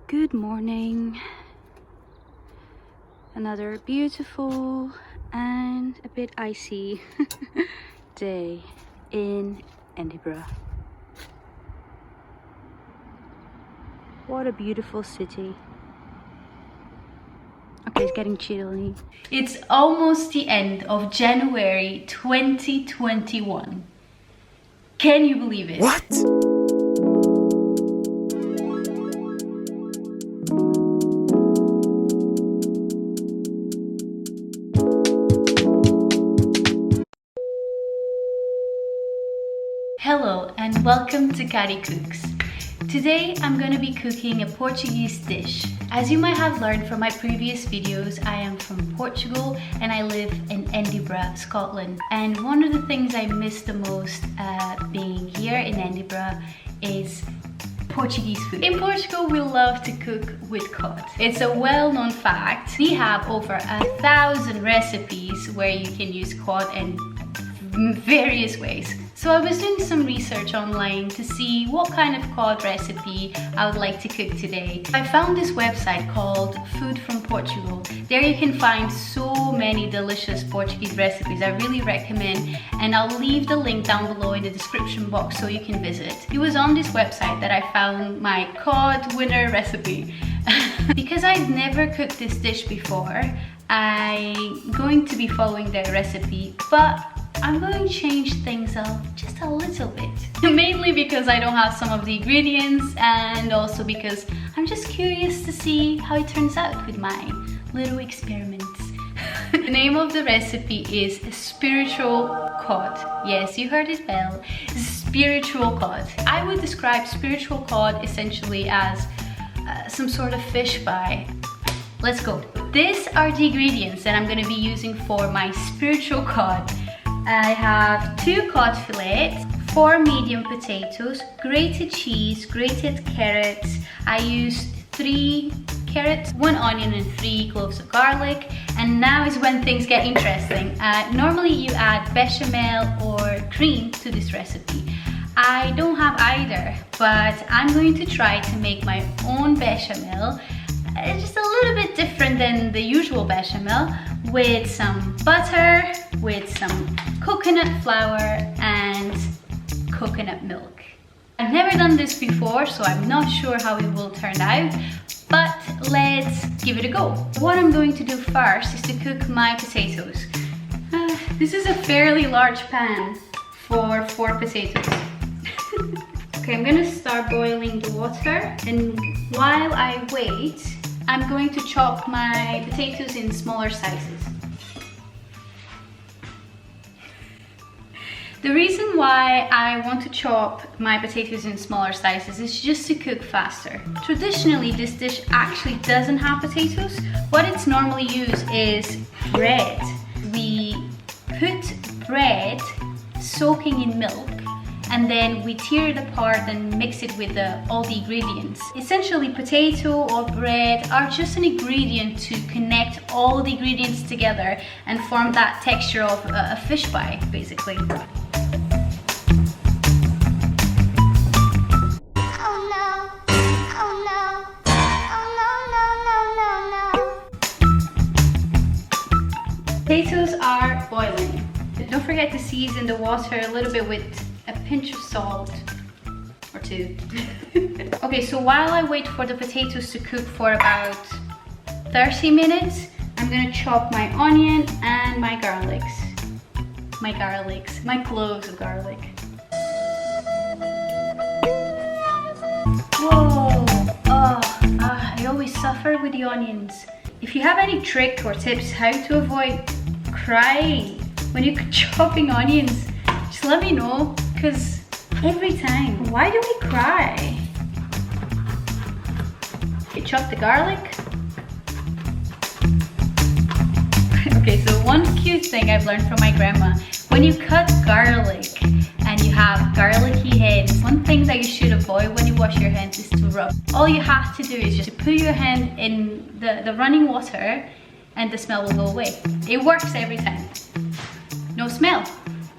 Good morning. Another beautiful and a bit icy day in Edinburgh. What a beautiful city. Okay, it's getting chilly. It's almost the end of January 2021. Can you believe it? What? Hello and welcome to Kari Cooks. Today I'm going to be cooking a Portuguese dish. As you might have learned from my previous videos, I am from Portugal and I live in Edinburgh, Scotland. And one of the things I miss the most being here in Edinburgh is Portuguese food. In Portugal, we love to cook with cod. It's a well-known fact. We have over 1,000 recipes where you can use cod in various ways. So I was doing some research online to see what kind of cod recipe I would like to cook today. I found this website called Food from Portugal. There you can find so many delicious Portuguese recipes. I really recommend, and I'll leave the link down below in the description box so you can visit. It was on this website that I found my cod winner recipe. Because I've never cooked this dish before, I'm going to be following their recipe, but I'm going to change things up just a little bit. Mainly because I don't have some of the ingredients, and also because I'm just curious to see how it turns out with my little experiments. The name of the recipe is spiritual cod. Yes, you heard it well. Spiritual cod. I would describe spiritual cod essentially as some sort of fish pie. Let's go. These are the ingredients that I'm going to be using for my spiritual cod. I have 2 cod fillets, 4 medium potatoes, grated cheese, grated carrots. I used 3 carrots, 1 onion and 3 cloves of garlic. And now is when things get interesting. Normally you add bechamel or cream to this recipe. I don't have either, but I'm going to try to make my own bechamel. It's just a little bit different than the usual bechamel, with some butter, with some coconut flour and coconut milk. I've never done this before, so I'm not sure how it will turn out, but let's give it a go. What I'm going to do first is to cook my potatoes. This is a fairly large pan for 4 potatoes. Okay, I'm gonna start boiling the water, and while I wait, I'm going to chop my potatoes in smaller sizes. The reason why I want to chop my potatoes in smaller sizes is just to cook faster. Traditionally, this dish actually doesn't have potatoes. What it's normally used is bread. We put bread soaking in milk, and then we tear it apart and mix it with all the ingredients. Essentially, potato or bread are just an ingredient to connect all the ingredients together and form that texture of a fish pie, basically. Potatoes are boiling. Don't forget to season the water a little bit with a pinch of salt or 2. Okay, so while I wait for the potatoes to cook for about 30 minutes, I'm gonna chop my onion and my garlics. My cloves of garlic. Whoa! I always suffer with the onions. If you have any trick or tips how to avoid crying when you're chopping onions, just let me know, because every time, why do we cry? You chop the garlic. Okay, so one cute thing I've learned from my grandma, when you cut garlic and you have garlicky hands, one thing that you should avoid when you wash your hands is to rub. All you have to do is just put your hand in the running water and the smell will go away. It works every time. No smell,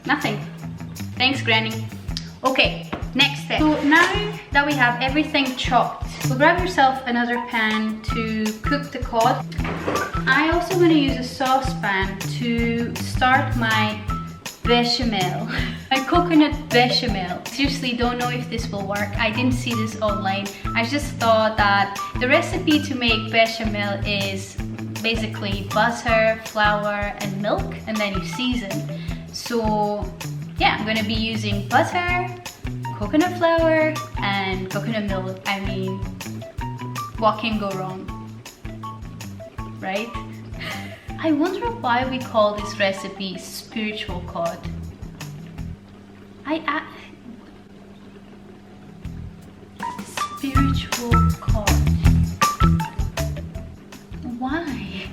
nothing. Thanks, Granny. Okay, Next step. So now that we have everything chopped, so grab yourself another pan to cook the cod. I also want to use a saucepan to start my bechamel, my coconut bechamel. Seriously, don't know if this will work. I didn't see this online. I just thought that the recipe to make bechamel is basically butter, flour, and milk, and then you season. So yeah, I'm gonna be using butter, coconut flour, and coconut milk. I mean, what can go wrong, right? I wonder why we call this recipe spiritual cod. Spiritual cod. Why?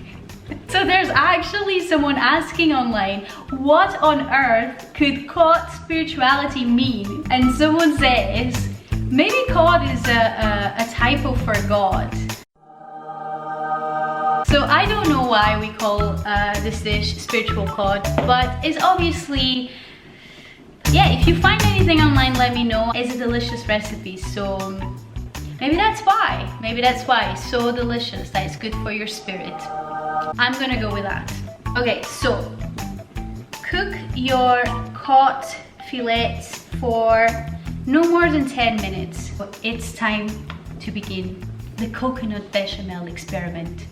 So there's actually someone asking online, what on earth could cod spirituality mean? And someone says, maybe cod is a typo for God. So I don't know why we call this dish spiritual cod, but it's obviously, yeah, if you find anything online, let me know. It's a delicious recipe, so maybe that's why. Maybe that's why it's so delicious that it's good for your spirit. I'm gonna go with that. Okay, so cook your cod fillets for no more than 10 minutes. It's time to begin the coconut bechamel experiment.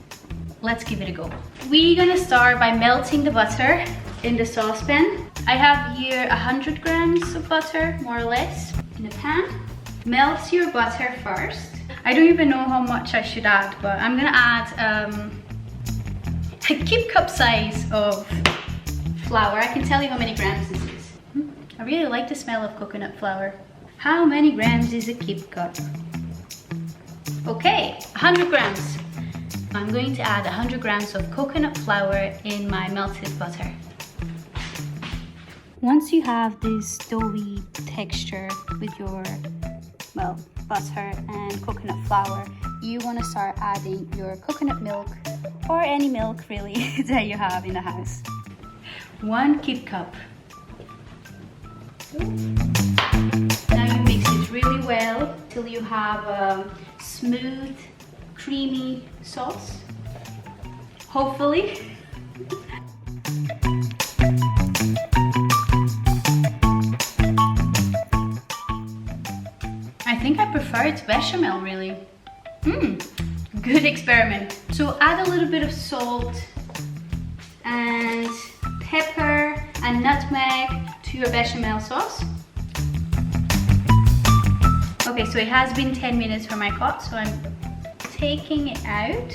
Let's give it a go. We're gonna start by melting the butter in the saucepan. I have here 100 grams of butter, more or less, in a pan. Melt your butter first. I don't even know how much I should add, but I'm gonna add a kip cup size of flour. I can tell you how many grams this is. I really like the smell of coconut flour. How many grams is a kip cup? Okay, 100 grams. I'm going to add 100 grams of coconut flour in my melted butter. Once you have this doughy texture with your, well, butter and coconut flour, you want to start adding your coconut milk, or any milk really that you have in the house. 1 kip cup. Now you mix it really well till you have a smooth, creamy sauce, hopefully. I think I prefer it bechamel, really. Good experiment. So add a little bit of salt and pepper and nutmeg to your bechamel sauce. Okay, so it has been 10 minutes for my cod, so I'm taking it out.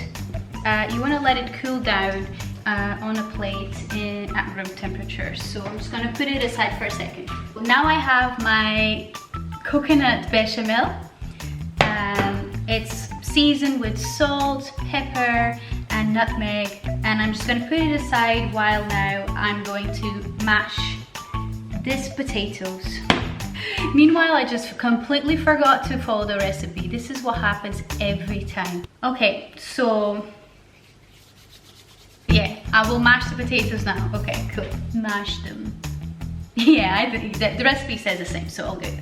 You want to let it cool down on a plate at room temperature. So I'm just going to put it aside for a second. Now I have my coconut bechamel. It's seasoned with salt, pepper, and nutmeg, and I'm just going to put it aside while now I'm going to mash these potatoes. Meanwhile, I just completely forgot to follow the recipe. This is what happens every time. Okay, so yeah, I will mash the potatoes now. Okay, cool. Mash them. Yeah, I think the recipe says the same, so all good.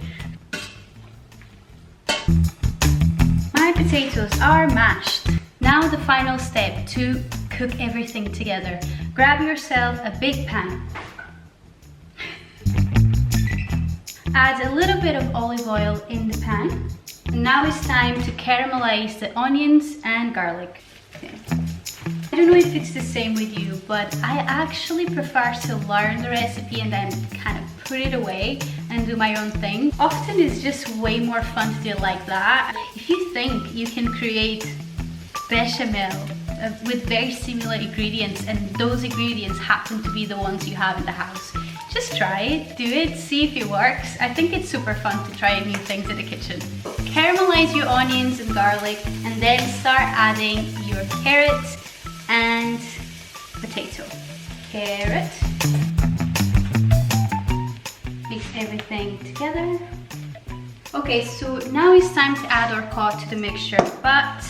My potatoes are mashed. Now the final step to cook everything together. Grab yourself a big pan. Add a little bit of olive oil in the pan. And now it's time to caramelize the onions and garlic. Okay. I don't know if it's the same with you, but I actually prefer to learn the recipe and then kind of put it away and do my own thing. Often it's just way more fun to do it like that. If you think you can create bechamel with very similar ingredients and those ingredients happen to be the ones you have in the house, just try it, do it, see if it works. I think it's super fun to try new things in the kitchen. Caramelize your onions and garlic and then start adding your carrots and potato. Carrot. Mix everything together. Okay, so now it's time to add our cod to the mixture, but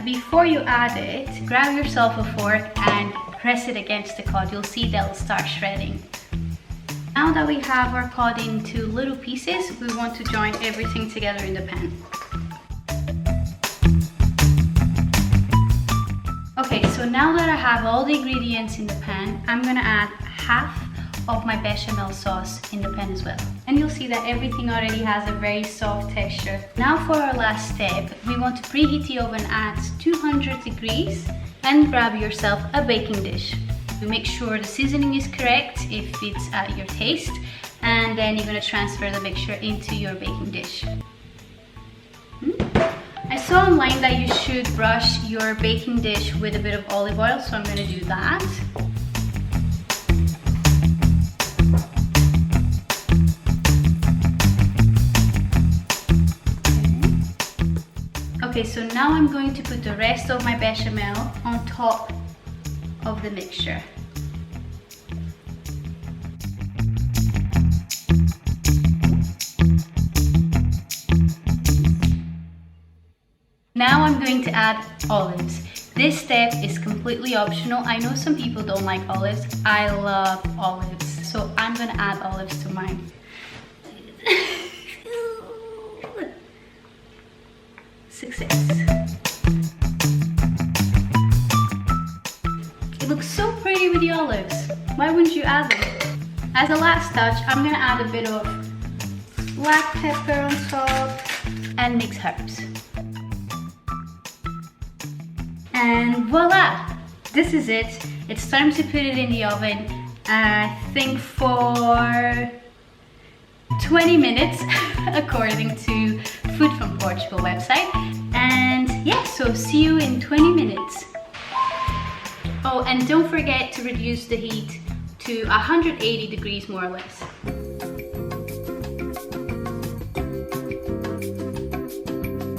before you add it, grab yourself a fork and press it against the cod. You'll see they'll start shredding. Now that we have our cod into little pieces, we want to join everything together in the pan. Okay, so now that I have all the ingredients in the pan, I'm gonna add half of my bechamel sauce in the pan as well. And you'll see that everything already has a very soft texture. Now for our last step, we want to preheat the oven at 200 degrees and grab yourself a baking dish. Make sure the seasoning is correct if it's at your taste, and then you're gonna transfer the mixture into your baking dish. I saw online that you should brush your baking dish with a bit of olive oil, so I'm gonna do that. Okay, so now I'm going to put the rest of my bechamel on top of the mixture. Now I'm going to add olives. This step is completely optional. I know some people don't like olives. I love olives, so I'm gonna add olives to mine. Success. It looks so pretty with the olives. Why wouldn't you add them? As a last touch, I'm gonna add a bit of black pepper on top and mixed herbs. And voila! This is it. It's time to put it in the oven, I think for 20 minutes, according to Food from Portugal website. And yeah, so see you in 20 minutes. Oh, and don't forget to reduce the heat to 180 degrees more or less.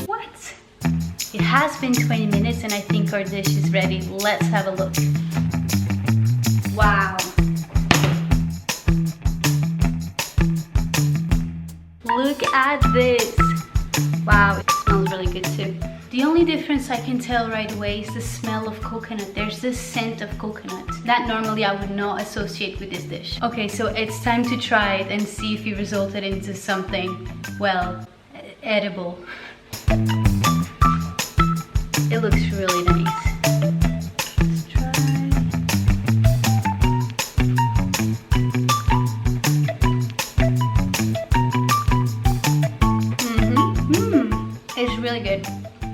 What? It has been 20 minutes and I think our dish is ready. Let's have a look. Wow. Look at this. Wow, it smells really good too. The only difference I can tell right away is the smell of coconut. There's this scent of coconut that normally I would not associate with this dish. Okay, so it's time to try it and see if it resulted into something, well, edible. It looks really nice. Let's try. It's really good.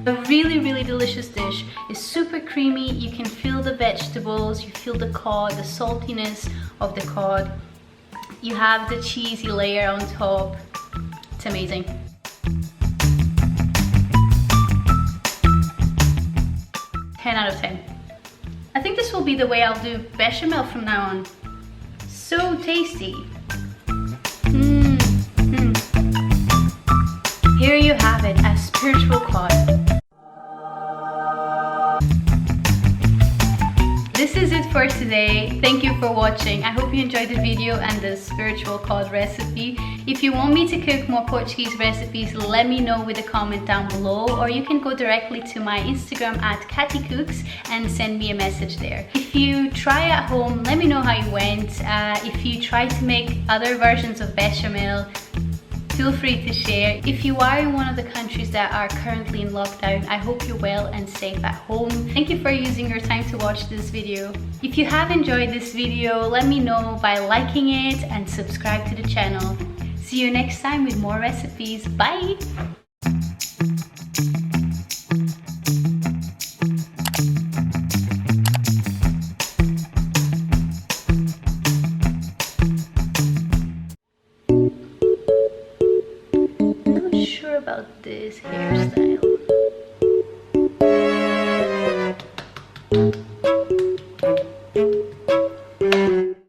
A really delicious dish. It's super creamy. You can feel the vegetables, you feel the cod, the saltiness of the cod. You have the cheesy layer on top. It's amazing. Out of 10. I think this will be the way I'll do bechamel from now on. So tasty. Here you have it, a spiritual cod. This is it for today. Thank you for watching. I hope you enjoyed the video and the spiritual cod recipe. If you want me to cook more Portuguese recipes, let me know with a comment down below, or you can go directly to my Instagram at KatiCooks and send me a message there. If you try at home, let me know how you went. If you try to make other versions of bechamel, feel free to share. If you are in one of the countries that are currently in lockdown, I hope you're well and safe at home. Thank you for using your time to watch this video. If you have enjoyed this video, let me know by liking it and subscribe to the channel. See you next time with more recipes. Bye! About this hairstyle.